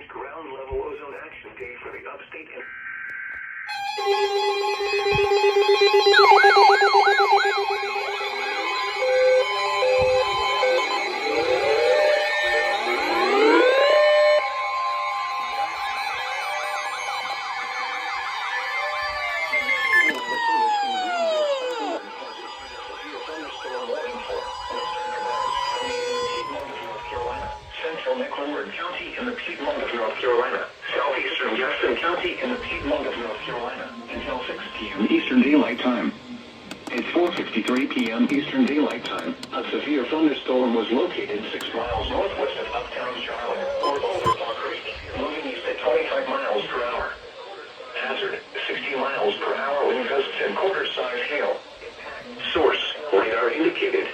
ground level ozone action day for the upstate and County in the Piedmont of North Carolina, southeastern Gaston County in the Piedmont of North Carolina, until 6 p.m. Eastern Daylight Time. It's 4:53 p.m. Eastern Daylight Time. A severe thunderstorm was located 6 miles northwest of uptown Charlotte, or over Paw Creek, moving east at 25 miles per hour. Hazard, 60 miles per hour wind gusts and quarter-size hail. Source, radar indicated.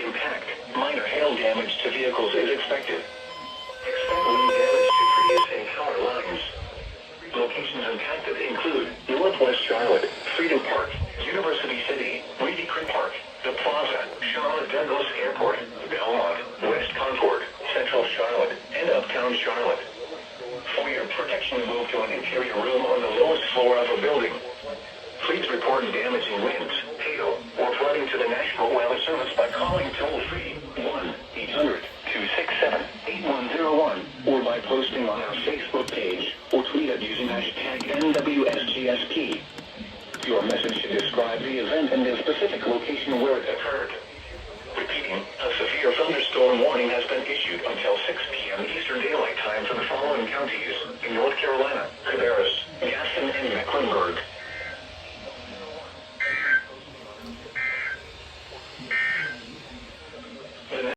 Impact, minor hail damage to vehicles is expected. Expect wind damage to trees and power lines. Locations impacted include Northwest Charlotte, Freedom Park, University City, Reedy Creek Park, The Plaza, Charlotte Douglas Airport, Belmont, West Concord, Central Charlotte, and Uptown Charlotte. For your protection, move to an interior room on the lowest floor of a building. Please report damaging winds, hail, or flooding to the National Weather Service by calling toll-free 1-800-267-8101 or by posting on our Facebook page or tweet it using hashtag NWSGSP. Your message should describe the event and the specific location where it occurred. Repeating, a severe thunderstorm warning has been issued until 6 p.m. Eastern Daylight Time for the following counties in North Carolina: Cabarrus, Gaston, and Mecklenburg.